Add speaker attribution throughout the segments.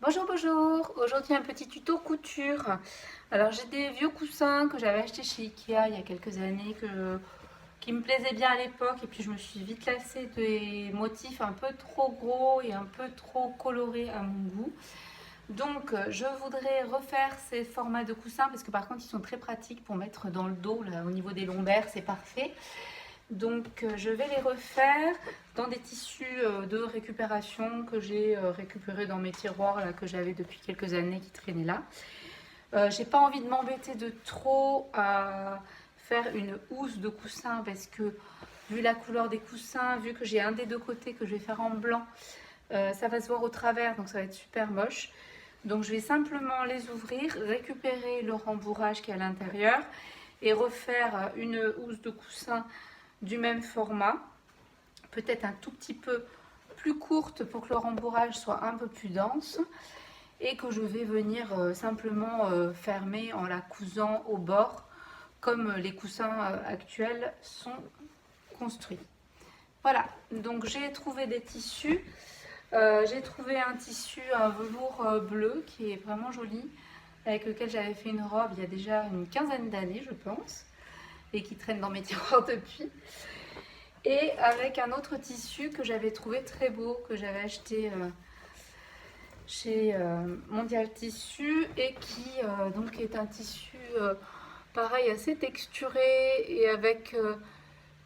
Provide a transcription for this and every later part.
Speaker 1: Bonjour, bonjour. Aujourd'hui un petit tuto couture. Alors j'ai des vieux coussins que j'avais achetés chez Ikea il y a quelques années qui me plaisaient bien à l'époque et puis je me suis vite lassée des motifs un peu trop gros et un peu trop colorés à mon goût. Donc je voudrais refaire ces formats de coussins parce que par contre ils sont très pratiques pour mettre dans le dos là, au niveau des lombaires, c'est parfait. Donc je vais les refaire dans des tissus de récupération que j'ai récupérés dans mes tiroirs là, que j'avais depuis quelques années qui traînaient là. J'ai pas envie de m'embêter de trop à faire une housse de coussin parce que vu la couleur des coussins, vu que j'ai un des deux côtés que je vais faire en blanc, ça va se voir au travers donc ça va être super moche. Donc je vais simplement les ouvrir, récupérer le rembourrage qui est à l'intérieur et refaire une housse de coussin du même format, peut-être un tout petit peu plus courte pour que le rembourrage soit un peu plus dense et que je vais venir simplement fermer en la cousant au bord comme les coussins actuels sont construits. Voilà, donc j'ai trouvé des tissus. J'ai trouvé un tissu, un velours bleu qui est vraiment joli, avec lequel j'avais fait une robe il y a déjà une quinzaine d'années, je pense, et qui traîne dans mes tiroirs depuis. Et avec un autre tissu que j'avais trouvé très beau, que j'avais acheté chez Mondial Tissu et qui donc est un tissu pareil assez texturé et avec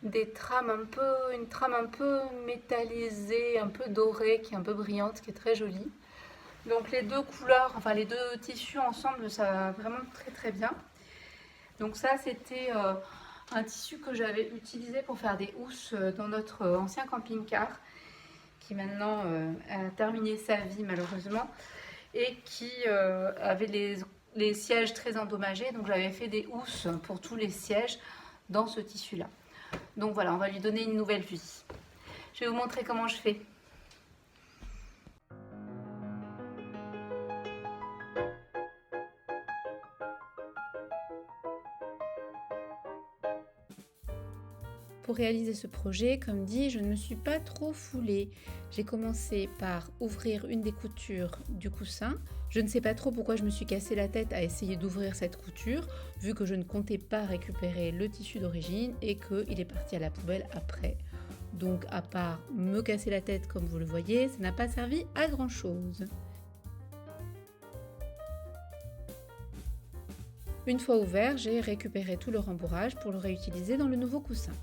Speaker 1: des trames un peu, une trame un peu métallisée, un peu dorée, qui est un peu brillante, qui est très jolie. Donc les deux couleurs, enfin les deux tissus ensemble, ça va vraiment très très bien. Donc ça c'était un tissu que j'avais utilisé pour faire des housses dans notre ancien camping-car qui maintenant a terminé sa vie malheureusement et qui avait les sièges très endommagés. Donc j'avais fait des housses pour tous les sièges dans ce tissu-là. Donc voilà, on va lui donner une nouvelle vie. Je vais vous montrer comment je fais. Pour réaliser ce projet, comme dit, je ne me suis pas trop foulée. J'ai commencé par ouvrir une des coutures du coussin. Je ne sais pas trop pourquoi je me suis cassé la tête à essayer d'ouvrir cette couture, vu que je ne comptais pas récupérer le tissu d'origine et qu'il est parti à la poubelle après. Donc à part me casser la tête comme vous le voyez, ça n'a pas servi à grand chose. Une fois ouvert, j'ai récupéré tout le rembourrage pour le réutiliser dans le nouveau coussin.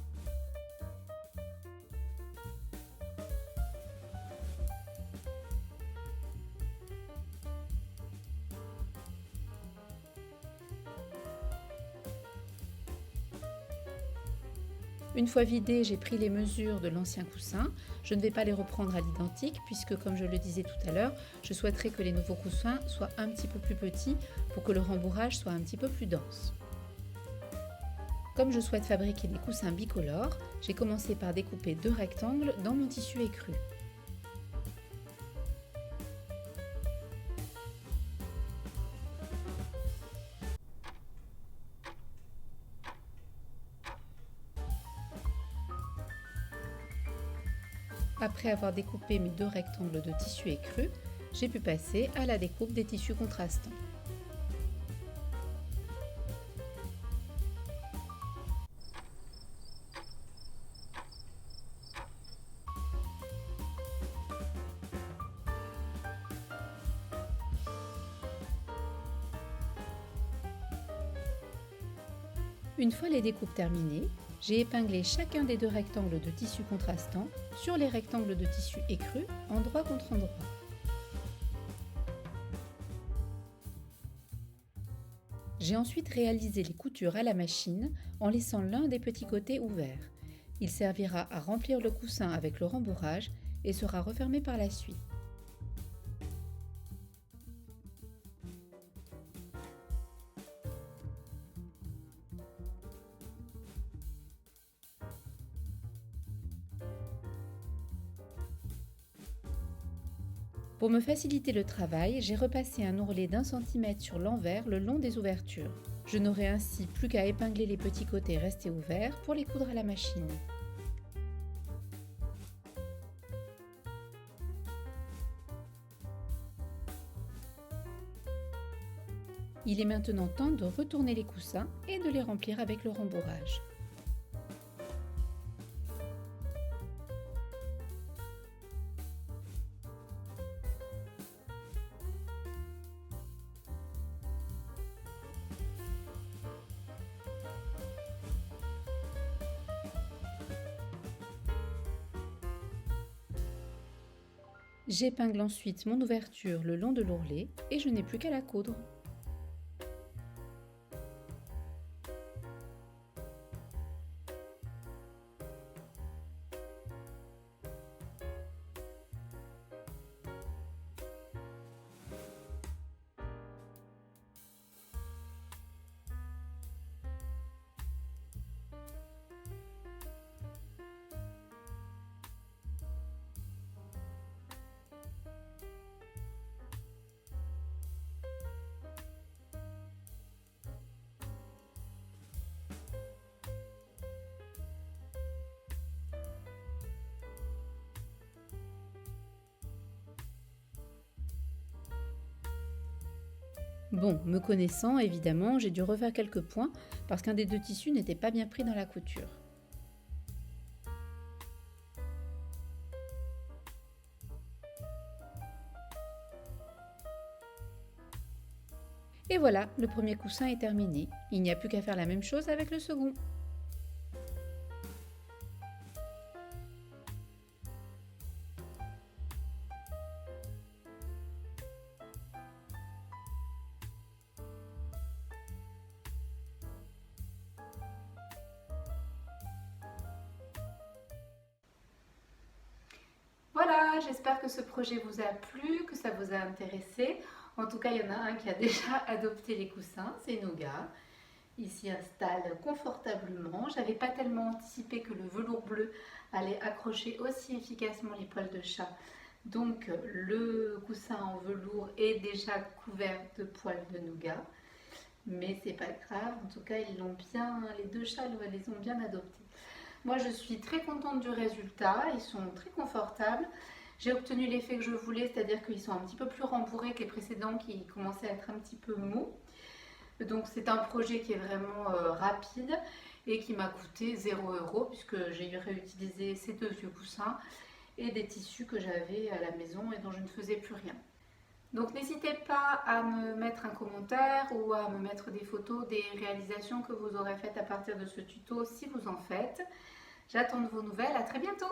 Speaker 1: Une fois vidé, j'ai pris les mesures de l'ancien coussin. Je ne vais pas les reprendre à l'identique puisque, comme je le disais tout à l'heure, je souhaiterais que les nouveaux coussins soient un petit peu plus petits pour que le rembourrage soit un petit peu plus dense. Comme je souhaite fabriquer des coussins bicolores, j'ai commencé par découper deux rectangles dans mon tissu écru. Après avoir découpé mes deux rectangles de tissu écru, j'ai pu passer à la découpe des tissus contrastants. Une fois les découpes terminées, j'ai épinglé chacun des deux rectangles de tissu contrastant sur les rectangles de tissu écru, endroit contre endroit. J'ai ensuite réalisé les coutures à la machine en laissant l'un des petits côtés ouverts. Il servira à remplir le coussin avec le rembourrage et sera refermé par la suite. Pour me faciliter le travail, j'ai repassé un ourlet d'1 cm sur l'envers le long des ouvertures. Je n'aurai ainsi plus qu'à épingler les petits côtés restés ouverts pour les coudre à la machine. Il est maintenant temps de retourner les coussins et de les remplir avec le rembourrage. J'épingle ensuite mon ouverture le long de l'ourlet et je n'ai plus qu'à la coudre. Bon, me connaissant, évidemment, j'ai dû refaire quelques points parce qu'un des deux tissus n'était pas bien pris dans la couture. Et voilà, le premier coussin est terminé. Il n'y a plus qu'à faire la même chose avec le second. Voilà, j'espère que ce projet vous a plu, que ça vous a intéressé. En tout cas, il y en a un qui a déjà adopté les coussins, c'est Nougat. Il s'y installe confortablement. Je n'avais pas tellement anticipé que le velours bleu allait accrocher aussi efficacement les poils de chat. Donc le coussin en velours est déjà couvert de poils de Nougat. Mais c'est pas grave, en tout cas les deux chats les ont bien adoptés. Moi je suis très contente du résultat, ils sont très confortables. J'ai obtenu l'effet que je voulais, c'est-à-dire qu'ils sont un petit peu plus rembourrés que les précédents qui commençaient à être un petit peu mous. Donc c'est un projet qui est vraiment rapide et qui m'a coûté 0 € puisque j'ai réutilisé ces deux vieux coussins et des tissus que j'avais à la maison et dont je ne faisais plus rien. Donc n'hésitez pas à me mettre un commentaire ou à me mettre des photos des réalisations que vous aurez faites à partir de ce tuto si vous en faites. J'attends de vos nouvelles, à très bientôt!